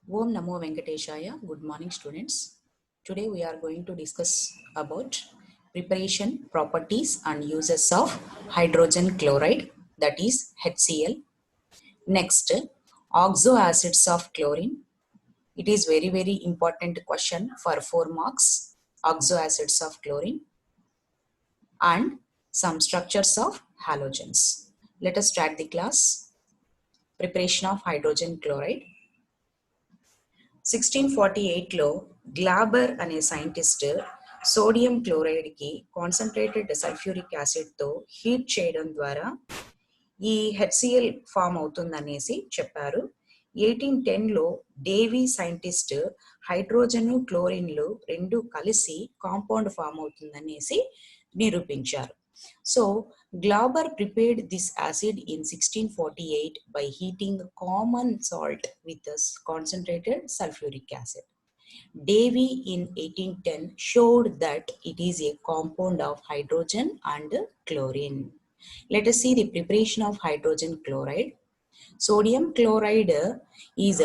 Om Namo Venkateshaya. Good morning, students. Today we are going to discuss about preparation, properties and uses of hydrogen chloride, that is HCl. Next, oxo acids of chlorine. It is very important question for 4 marks. Oxo acids of chlorine and some structures of halogens. Let us start the class. Preparation of hydrogen chloride. 1648లో గ్లాబర్ అనే scientist sodium chloride కి concentrated sulphuric acid తో heat చేయడం ద్వారా ఈ HCl form అవుతుందనేసి చెప్పారు. 1810లో Davie scientist hydrogen క్లోరిన్లు రెండు కలిసి compound form అవుతుందనేసి నిరూపించారు. So Glauber prepared this acid in 1648 by heating common salt with a concentrated sulfuric acid. Davy in 1810 showed that it is a compound of hydrogen and chlorine. Let us see the preparation of hydrogen chloride. Sodium chloride is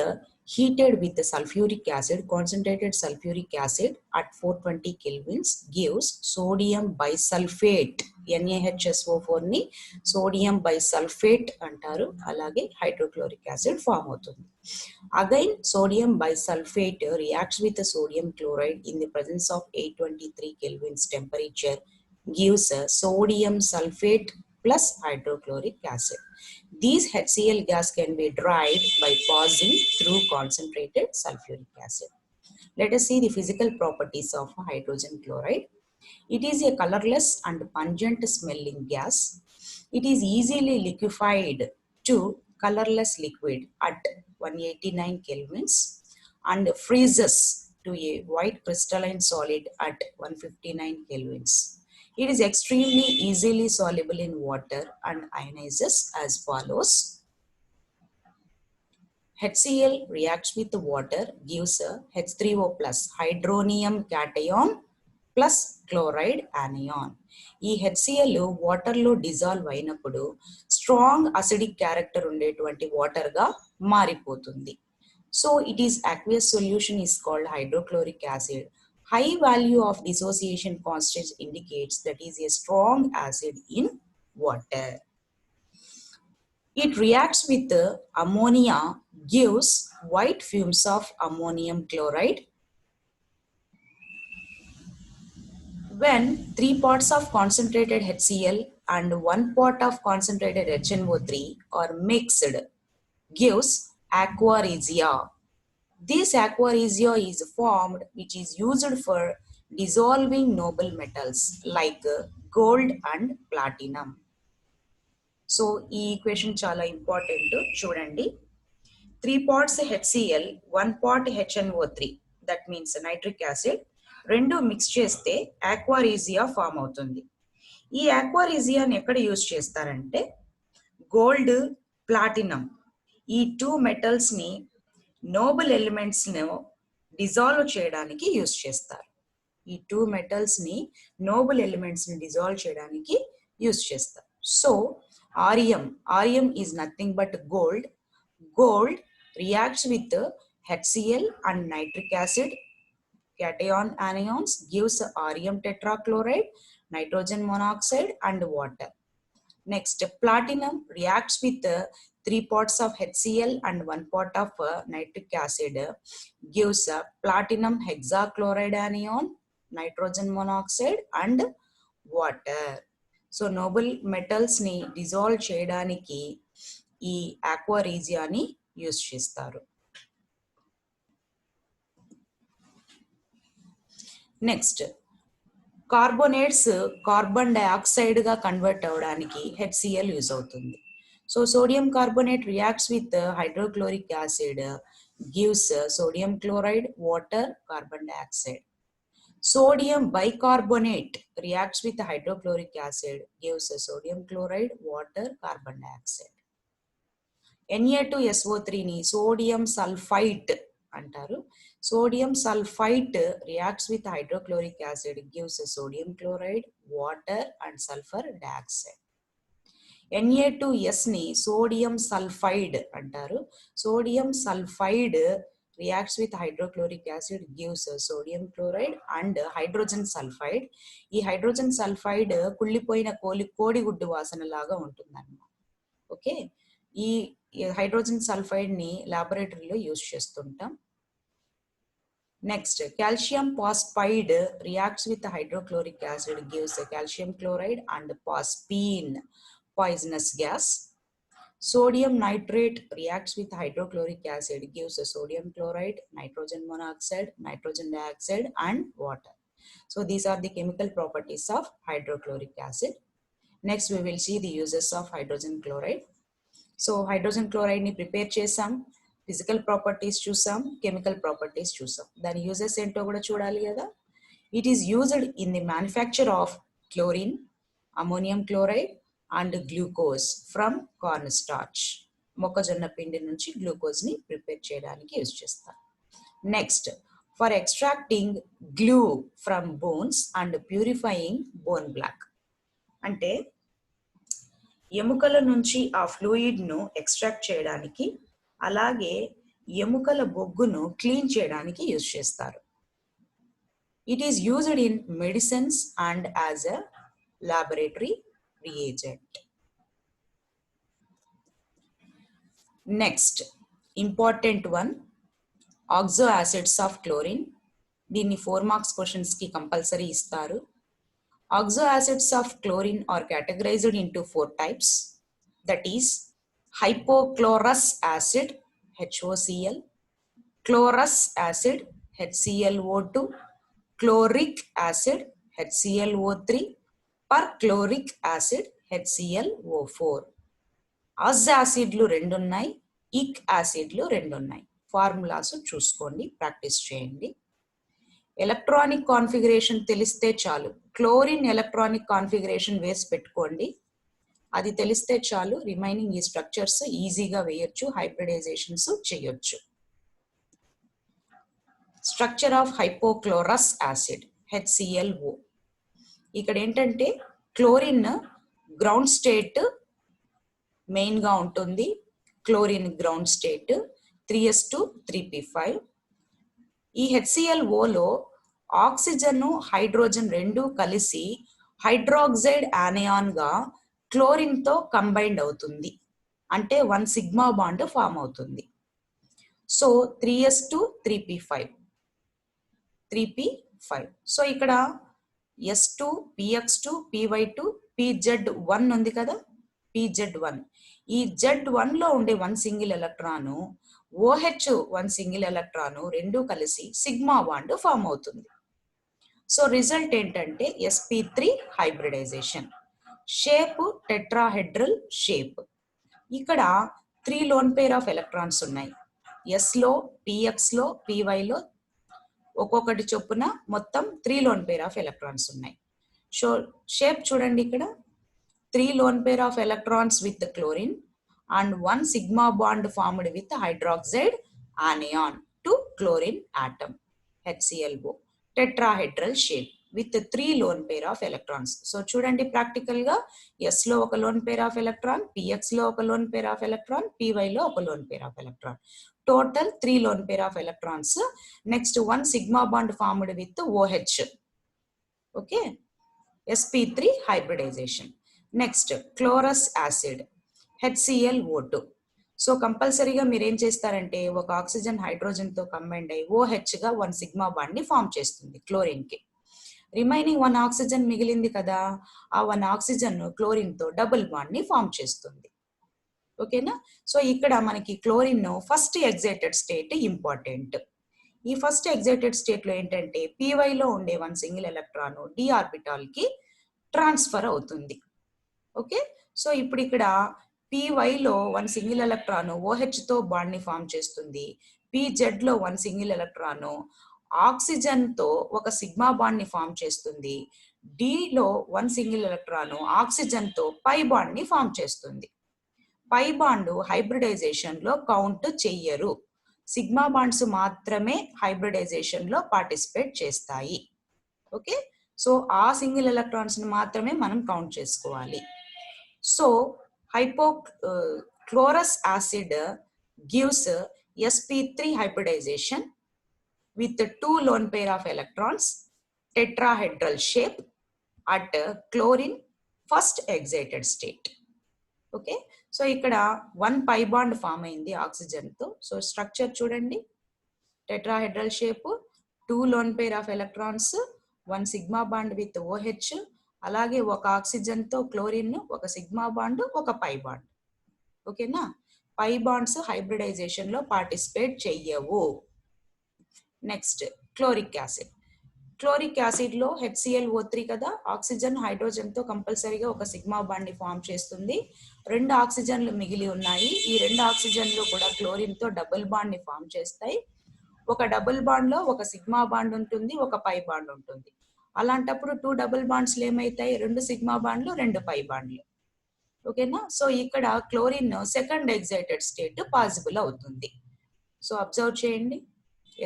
heated with the sulfuric acid, concentrated sulfuric acid at 420 kelvins gives sodium bisulfate. NaHSO4 ని sodium bisulfate అంటారు. అలాగే hydrochloric acid form అవుతుంది. Again, sodium bisulfate reacts with the sodium chloride in the presence of 823 kelvins temperature gives sodium sulfate plus hydrochloric acid. These HCl gas can be dried by passing through concentrated sulfuric acid. Let us see the physical properties of hydrogen chloride. It is a colorless and pungent smelling gas. It is easily liquefied to colorless liquid at 189 kelvins and freezes to a white crystalline solid at 159 kelvins. It is extremely easily soluble in water and ionizes as follows. HCl reacts with the water, gives a H3O plus hydronium cation plus chloride anion. ఈ HCl వాటర్లో dissolve అయినప్పుడు strong acidic character ఉండేటువంటి వాటర్గా మారిపోతుంది. So it is aqueous solution is called hydrochloric acid. High value of dissociation constant indicates that is a strong acid in water. It reacts with ammonia, gives white fumes of ammonium chloride. When 3 parts of concentrated HCl and 1 part of concentrated HNO3 are mixed, gives aqua regia. This aqua regia is formed which is used for dissolving noble metals like gold and platinum. So ఈ equation చాలా important చూడండి. 3 parts HCl, 1 part HNO3, that means nitric acid, రెండు mix చేస్తే ఆక్వారీజియా form అవుతుంది. ఈ ఆక్వారీజియాని ఎక్కడ use చేస్తారంటే gold, platinum ఈ 2 మెటల్స్ని నోబుల్ ఎలిమెంట్స్ను డిజాల్వ్ చేయడానికి యూజ్ చేస్తారు. ఈ 2 మెటల్స్ని నోబుల్ ఎలిమెంట్స్ని డిజాల్వ్ చేయడానికి యూజ్ చేస్తారు. So Rm is nothing but gold. Gold reacts with HCl and nitric acid cation anions, gives Rm tetrachloride, nitrogen monoxide and water. Next, platinum reacts with 3 parts of HCl and 1 part of nitric acid, gives platinum hexachloride anion, nitrogen monoxide and water. So noble మెటల్స్ని dissolve చేయడానికి ఈ aqua రీజియాని use చేస్తారు. Next, carbonates carbon డైఆక్సైడ్గా convert అవ్వడానికి HCl use అవుతుంది. So sodium carbonate reacts with hydrochloric acid, gives sodium chloride, water, carbon dioxide. Sodium bicarbonate reacts with hydrochloric acid, gives sodium chloride, water, carbon dioxide. Na2SO3 ని sodium sulfite అంటారు. Sodium sulfite reacts with hydrochloric acid, gives sodium chloride, water and sulfur dioxide. Na2S ని sodium sulfide అంటారు. Sodium sulfide reacts with hydrochloric acid, gives sodium chloride and hydrogen sulfide. ఈ hydrogen sulphide కుళ్ళిపోయిన కోడిగుడ్డు వాసన లాగా ఉంటుందన్నమాట. Okay, ఈ hydrogen sulphide ని లాబొరేటరీలో యూజ్ చేస్తుంటాం. Next, calcium phosphide reacts with hydrochloric acid, gives calcium chloride and phosphine, poisonous gas. Sodium nitrate reacts with hydrochloric acid, gives sodium chloride, nitrogen monoxide, nitrogen dioxide and water. So these are the chemical properties of hydrochloric acid. Next we will see the uses of hydrogen chloride. So hydrogen chloride ni prepare chesam, physical properties చూసాం, chemical properties చూసాం. దాని uses ఏంటో కూడా చూడాలి కదా. It is used in the manufacture of chlorine, ammonium chloride and glucose from corn starch. మొక్కజొన్న పిండి నుంచి గ్లూకోజ్ని ప్రిపేర్ చేయడానికి యూజ్ చేస్తారు. Next, for extracting glue from bones and purifying bone black. అంటే ఎముకల నుంచి ఆ ఫ్లూయిడ్ను ఎక్స్ట్రాక్ట్ చేయడానికి, అలాగే ఎముకల బొగ్గును క్లీన్ చేయడానికి యూజ్ చేస్తారు. It is used in medicines and as a laboratory reagent. Next important one, oxo acids of chlorine. దీన్ని 4 మార్క్స్ క్వశ్చన్స్ కి కంపల్సరీ ఇస్తారు. Oxo acids of chlorine are categorized into 4 types, that is hypochlorous acid HOCl, chlorous acid HClO2, chloric acid HClO3, perchloric acid HClO4. అజ్ యాసిడ్లు 2 ఉన్నాయి, ఇక్ యాసిడ్లు 2 ఉన్నాయి. Formulas చూసుకోండి, practice చేయండి. Electronic configuration తెలిస్తే చాలు. క్లోరిన్ ఎలక్ట్రానిక్ కాన్ఫిగరేషన్ వేసి పెట్టుకోండి, అది తెలిస్తే చాలు. రిమైనింగ్ ఈ స్ట్రక్చర్స్ ఈజీగా వేయొచ్చు, హైబ్రిడైజేషన్స్ చేయొచ్చు. Structure of hypochlorous acid HClO. ఇక్కడ ఏంటంటే క్లోరిన్ గ్రౌండ్ స్టేట్ మెయిన్ గా ఉంటుంది. Chlorine ground state 3s2 3p5. ఈ HClOలో ఆక్సిజన్ హైడ్రోజన్ రెండు కలిసి హైడ్రాక్సైడ్ ఆనయాన్ గా క్లోరిన్ తో కంబైండ్ అవుతుంది. అంటే 1 సిగ్మా బాండ్ ఫామ్ అవుతుంది. So 3s2 3p5 3p5. So ఇక్కడ s2 px2 py2 pz1 ఉంది కదా, pz1. ఈ z1 లో ఉండే 1 single electron, OH 1 single electron రెండు కలిసి సిగ్మా బాండ్ ఫామ్ అవుతుంది. సో రిజల్ట్ ఏంటంటే sp3 hybridization. Shape tetrahedral shape. ఇక్కడ 3 లోన్ పేర్ ఆఫ్ ఎలక్ట్రాన్స్ ఉన్నాయి. s లో, px లో, py లో ఒక్కొక్కటి చొప్పున మొత్తం 3 లోన్ పేర్ ఆఫ్ ఎలక్ట్రాన్స్ ఉన్నాయి. సో షేప్ చూడండి, ఇక్కడ 3 lone pair of electrons with chlorine and 1 sigma bond formed with hydroxide anion to chlorine atom HClO. Tetrahedral shape with 3 lone pair of electrons. So చూడండి practical గా s లో ఒక lone pair of electron, px లో ఒక lone pair of electron, py లో ఒక lone pair of electron. Total 3 lone pair of electrons. Next 1 sigma bond formed with OH. Okay, sp3 hybridization. Next chlorous acid HClO2. సో కంపల్సరీగా మీరు ఏం చేస్తారంటే ఒక ఆక్సిజన్ హైడ్రోజన్ తో కంబైండ్ అయ్యి OH గా 1 సిగ్మా బాండ్ ని ఫామ్ చేస్తుంది క్లోరిన్ కి. రిమైనింగ్ 1 ఆక్సిజన్ మిగిలింది కదా, ఆ 1 ఆక్సిజన్ క్లోరిన్ తో డబుల్ బాండ్ ని ఫామ్ చేస్తుంది. ఓకేనా. సో ఇక్కడ మనకి chlorine first excited state important. ఈ ఫస్ట్ ఎగ్జైటెడ్ స్టేట్ లో ఏంటంటే py లో ఉండే 1 సింగిల్ ఎలక్ట్రాన్ d ఆర్బిటాల్ కి ట్రాన్స్ఫర్ అవుతుంది. ఓకే, సో ఇప్పుడు ఇక్కడ py లో 1 సింగిల్ ఎలక్ట్రాన్ OH తో బాండ్ ని ఫామ్ చేస్తుంది. pz లో 1 సింగిల్ ఎలక్ట్రాన్ ఆక్సిజన్ తో ఒక సిగ్మా బాండ్ ని ఫామ్ చేస్తుంది. d లో 1 సింగిల్ ఎలక్ట్రాన్ ఆక్సిజన్ తో పై బాండ్ ని ఫామ్ చేస్తుంది. పై బాండ్ హైబ్రిడైజేషన్ లో కౌంట్ చెయ్యరు, సిగ్మా బాండ్స్ మాత్రమే హైబ్రిడైజేషన్ లో పార్టిసిపేట్ చేస్తాయి. ఓకే, సో ఆ సింగిల్ ఎలక్ట్రాన్స్ ని మాత్రమే మనం కౌంట్ చేసుకోవాలి. So hypochlorous acid gives sp3 hybridization with 2 lone pair of electrons, tetrahedral shape at chlorine first excited state. Okay, so ఇక్కడ 1 పై బాండ్ ఫామ్ అయింది ఆక్సిజన్ తో. సో స్ట్రక్చర్ చూడండి, tetrahedral shape, 2 lone pair of electrons, 1 sigma bond with OH, అలాగే ఒక oxygen తో chlorine, ఒక sigma bond, ఒక pi bond. ఓకేనా, పై బాండ్స్ హైబ్రిడైజేషన్ లో పార్టిసిపేట్ చెయ్యవు. Next chloric acid. Chloric acid లో HClO3 కదా, ఆక్సిజన్ హైడ్రోజన్ తో కంపల్సరీగా ఒక సిగ్మా బాండ్ ని ఫామ్ చేస్తుంది. 2 ఆక్సిజన్లు మిగిలి ఉన్నాయి. ఈ 2 ఆక్సిజన్లు కూడా క్లోరిన్ తో డబుల్ బాండ్ ని ఫామ్ చేస్తాయి. ఒక డబుల్ బాండ్ లో ఒక సిగ్మా బాండ్ ఉంటుంది, ఒక పై బాండ్ ఉంటుంది. అలాంటప్పుడు 2 డబుల్ బాండ్స్ ఏమైతాయి, 2 సిగ్మా బాండ్లు, 2 పై బాండ్లు. ఓకేనా, సో ఇక్కడ chlorine second excited state possible అవుతుంది. సో అబ్జర్వ్ చేయండి,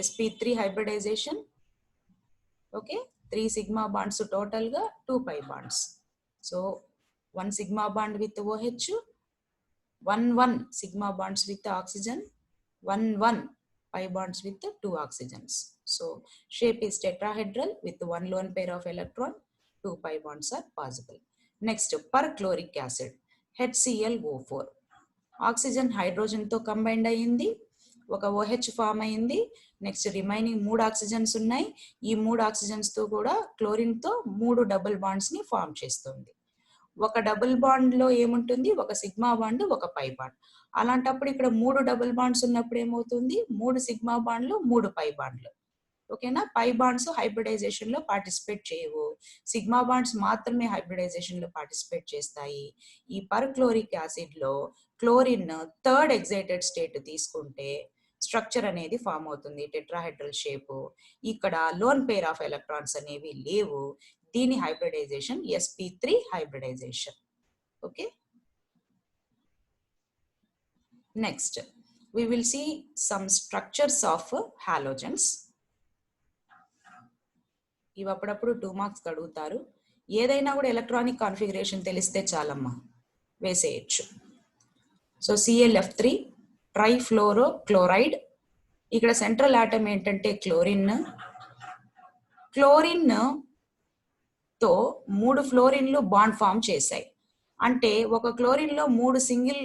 sp3 hybridization. Okay, 3 sigma bonds total గా, 2 pi bonds. So 1 sigma bond with OH, 1 sigma bonds with oxygen, 1 pi bonds with 2 oxygens. So shape is tetrahedral with 1 lone pair of electron, 2 pi bonds are possible. Next, perchloric acid, HClO4. Oxygen hydrogen తో combined అయ్యింది, ఒక OH form అయింది. Next remaining 3 oxygens ఉన్నాయి. ఈ 3 oxygens తో కూడా chlorine తో 3 double bonds ని ఫామ్ చేస్తుంది. ఒక డబుల్ బాండ్ లో ఏముంటుంది, ఒక సిగ్మా బాండ్, ఒక పై బాండ్. అలాంటప్పుడు ఇక్కడ 3 డబుల్ బాండ్స్ ఉన్నప్పుడు ఏమవుతుంది, 3 సిగ్మా బాండ్లు, 3 పై బాండ్లు. ఓకేనా, పై బాండ్స్ హైబ్రిడైజేషన్ లో పార్టిసిపేట్ చేయవు, సిగ్మా బాండ్స్ మాత్రమే హైబ్రిడైజేషన్ లో పార్టిసిపేట్ చేస్తాయి. ఈ పర్క్లోరిక్ యాసిడ్ లో క్లోరిన్ థర్డ్ ఎగ్జైటెడ్ స్టేట్ తీసుకుంటే స్ట్రక్చర్ అనేది ఫామ్ అవుతుంది, టెట్రాహెడ్రల్ షేప్. ఇక్కడ లోన్ పేర్ ఆఫ్ ఎలక్ట్రాన్స్ అనేవి లేవు. దీని hybridization sp3 hybridization. Okay, next we will see some structures of halogens. ఇవి అప్పుడప్పుడు 2 మార్క్స్ అడుగుతారు. ఏదైనా కూడా ఎలక్ట్రానిక్ కాన్ఫిగరేషన్ తెలిస్తే చాలమ్మా, వేసేయచ్చు. So ClF3 trifluoro chloride. ఇక్కడ సెంట్రల్ ఆటమ్ ఏంటంటే క్లోరిన్. క్లోరిన్ తో 3 ఫ్లోరిన్లు బాండ్ ఫామ్ చేశాయి. అంటే ఒక క్లోరిన్ లో 3 సింగిల్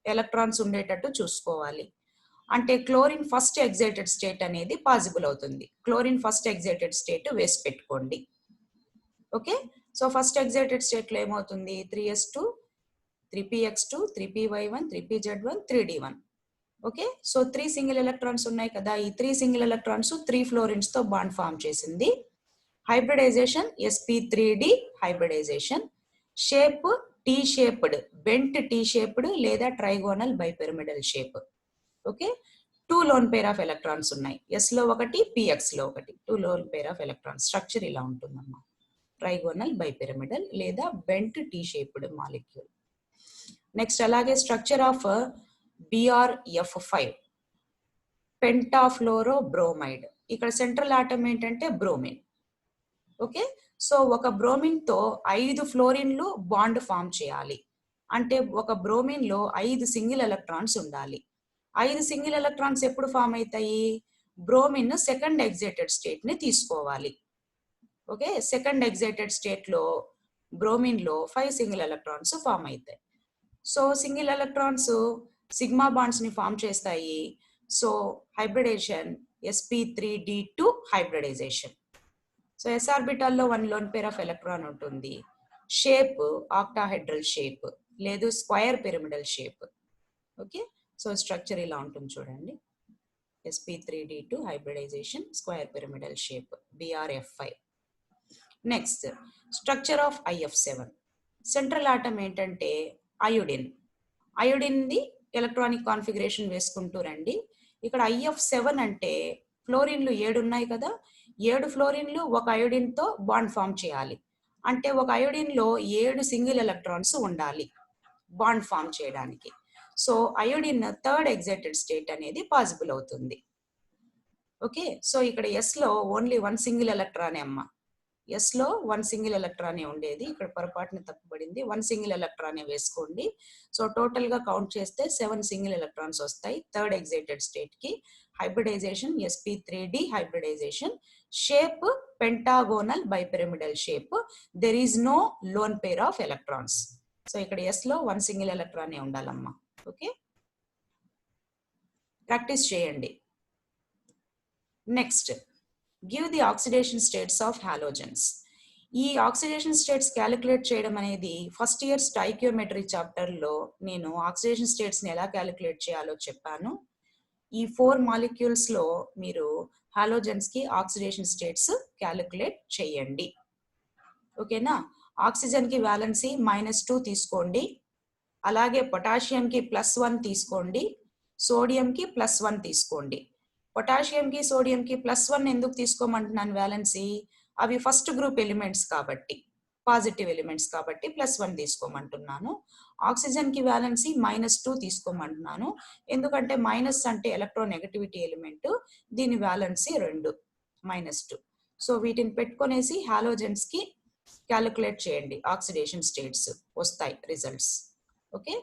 ఎలక్ట్రాన్స్ ఉండేటట్టు చూసుకోవాలి. అంటే క్లోరిన్ ఫస్ట్ ఎగ్జైటెడ్ స్టేట్ అనేది పాసిబుల్ అవుతుంది. క్లోరిన్ ఫస్ట్ ఎగ్జైటెడ్ స్టేట్ వేసి పెట్టుకోండి. Okay, so first excited state లో ఏమవుతుంది, 3s2, 3px2, 3py1, 3pz1, 3d1. Okay, so 3 single electrons ఉన్నాయి కదా, ఈ 3 సింగిల్ ఎలక్ట్రాన్స్ 3 ఫ్లోరిన్స్ తో బాండ్ ఫామ్ చేసింది. Hybridization sp3d hybridization. Shape T shaped, bent T shaped లేదా trigonal bipyramidal shape. Okay, 2 lone pair of electrons ఉన్నాయి, s లో ఒకటి, px లో ఒకటి. 2 lone pair of electrons. Structure ఇలా ఉంటుందమ్మా, ట్రైగోనల్ బైపిరమిడల్ లేదా bent T shaped molecule. Next అలాగే structure of BrF5 pentafluoro bromide. ఇక్కడ సెంట్రల్ ఆటమ్ ఏంటంటే బ్రోమిన్. ఓకే, సో ఒక బ్రోమిన్ తో 5 ఫ్లోరిన్లు బాండ్ ఫామ్ చేయాలి. అంటే ఒక బ్రోమిన్ లో 5 సింగిల్ ఎలక్ట్రాన్స్ ఉండాలి. 5 సింగిల్ ఎలక్ట్రాన్స్ ఎప్పుడు ఫామ్ అవుతాయి, బ్రోమిన్ సెకండ్ ఎగ్జైటెడ్ స్టేట్ ని తీసుకోవాలి. ఓకే, సెకండ్ ఎగ్జైటెడ్ స్టేట్ లో బ్రోమిన్ లో 5 సింగిల్ ఎలక్ట్రాన్స్ ఫామ్ అవుతాయి. So single electrons sigma bonds ని ఫామ్ చేస్తాయి. So hybridization sp3d2 hybridization. So s ఆర్బిటాల్లో 1 లోన్ పేర్ ఆఫ్ ఎలక్ట్రాన్ ఉంటుంది. షేప్ ఆక్టాహెడ్రల్ షేప్ లేదు square pyramidal shape. Okay, so structure ఇలా ఉంటుంది చూడండి, sp3d2 hybridization, square pyramidal shape, BrF5. Next structure of IF7. Central atom ఏంటంటే iodine. Iodine the electronic configuration వేసుకుంటూ రండి. ఇక్కడ IF7 అంటే ఫ్లోరిన్లు 7 ఉన్నాయి కదా, 7 ఫ్లోరిన్లు ఒక అయోడిన్ తో బాండ్ ఫామ్ చేయాలి. అంటే ఒక అయోడిన్ లో 7 సింగిల్ ఎలక్ట్రాన్స్ ఉండాలి బాండ్ ఫామ్ చేయడానికి. So iodine third excited state అనేది పాసిబుల్ అవుతుంది. ఓకే, సో ఇక్కడ S లో ఓన్లీ 1 సింగిల్ ఎలక్ట్రాన్ అమ్మ, ఎస్ లో 1 సింగిల్ ఎలక్ట్రానే ఉండేది, ఇక్కడ పొరపాటున తప్పుపడింది, 1 సింగిల్ ఎలక్ట్రానే వేసుకోండి. సో టోటల్ గా కౌంట్ చేస్తే 7 సింగిల్ ఎలక్ట్రాన్స్ వస్తాయి థర్డ్ ఎగ్జైటెడ్ స్టేట్ కి. Hybridization sp3d hybridization, shape pentagonal bipyramidal shape, there is no lone pair of electrons. So ఇక్కడ ఎస్ లో 1 సింగిల్ ఎలక్ట్రానే ఉండాలమ్మా. ఓకే, ప్రాక్టీస్ చేయండి. Next, give the oxidation states of halogens. ఈ oxidation states calculate చేయడం అనేది first year stoichiometry chapter లో నేను ఆక్సిడేషన్ స్టేట్స్ ని ఎలా క్యాలిక్యులేట్ చేయాలో చెప్పాను. ఈ 4 మాలిక్యూల్స్ లో మీరు హాలోజన్స్ కి ఆక్సిడేషన్ స్టేట్స్ క్యాలిక్యులేట్ చేయండి. ఓకేనా? ఆక్సిజన్ కి వ్యాలెన్సీ -2 తీసుకోండి, అలాగే పొటాషియం కి +1 తీసుకోండి, సోడియం కి +1 తీసుకోండి. పొటాషియం కి సోడియం కి +1 ఎందుకు తీసుకోమంటున్నాను వ్యాలెన్సీ? అవి ఫస్ట్ గ్రూప్ ఎలిమెంట్స్ కాబట్టి, పాజిటివ్ ఎలిమెంట్స్ కాబట్టి +1 తీసుకోమంటున్నాను. ఆక్సిజన్ కి వ్యాలెన్సీ -2 తీసుకోమంటున్నాను, ఎందుకంటే మైనస్ అంటే ఎలక్ట్రోనెగటివిటీ ఎలిమెంట్, దీని వ్యాలెన్సీ 2 -2. సో వీటిని పెట్టుకొనేసి హాలోజన్స్ కి క్యాలిక్యులేట్ చేయండి, ఆక్సిడేషన్ స్టేట్స్ వస్తాయి రిజల్ట్స్. ఓకే,